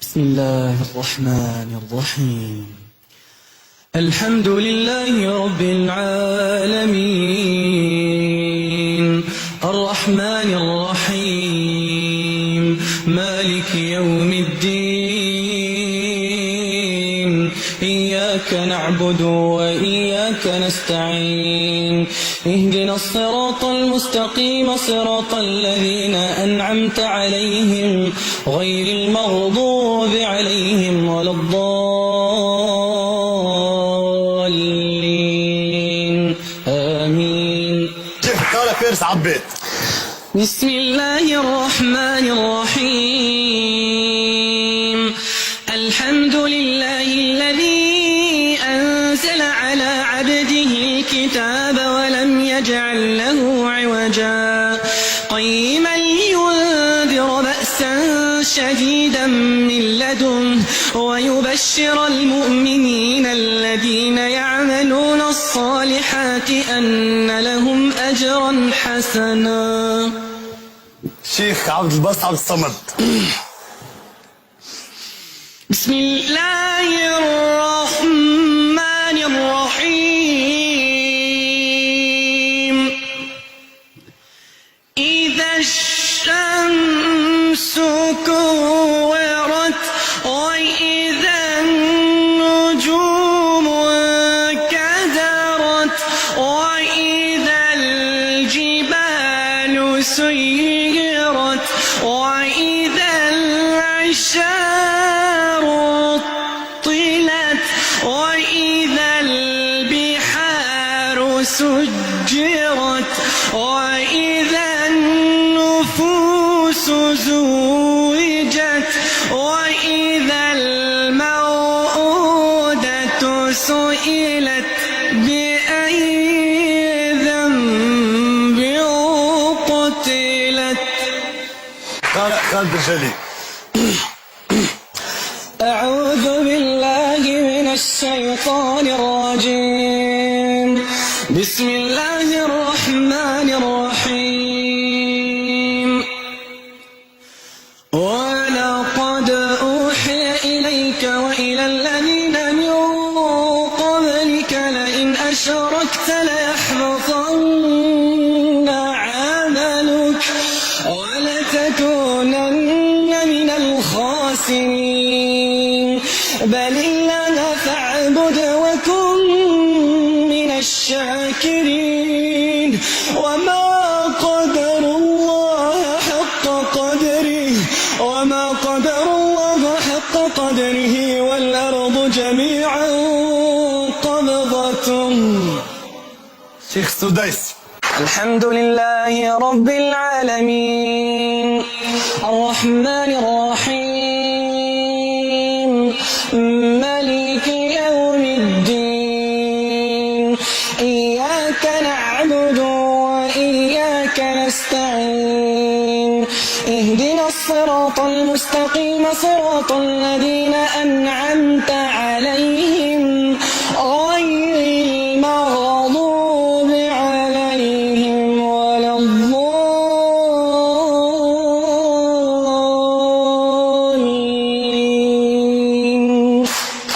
بسم الله الرحمن الرحيم. الحمد لله رب العالمين الرحمن الرحيم مالك يوم الدين إياك نعبد وإياك نستعين اهدنا الصراط المستقيم صراط الذين أنعمت عليهم غير المغضوب عليهم ولا الضالين آمين. قال فارس عبيت. بسم الله الرحمن الرحيم. الحمد لله الذي أنزل على عبده الكتاب ولم يجعل له عوجا قيما لينذر بأسا شديدا من لدنه ويبشر المؤمنين الذين يعملون الصالحات أن لهم أجرا حسنا. شيخ عبد الباسط عبد الصمد. بسم الله الرحمن الرحيم. إذا الشمس كورت وإذا النجوم انكدرت وإذا الجبال سيرت وإذا العشار طلت وإذا البحار سجرت وإذا النفوس زوجت وإذا الموءودة سئلت بأي ذنب قتلت. قال خالد الجلي. أعوذ بالله من الشيطان الرجيم. بسم الله الرحمن الرحيم. ولقد أوحي إليك وإلى الذين من قبلك لئن أشركت ليحبطن عملك ولتكونن من الخاسرين بل الله فاعبد وكن من الشاكرين وما قدر الله حق قدره والأرض جميعا قبضته. شيخ سديس. الحمد لله رب العالمين الرحمن الرحيم مالك يوم الدين إياك نعبد وإياك نستعين اهدنا الصراط المستقيم صراط الذين أنعمت عليهم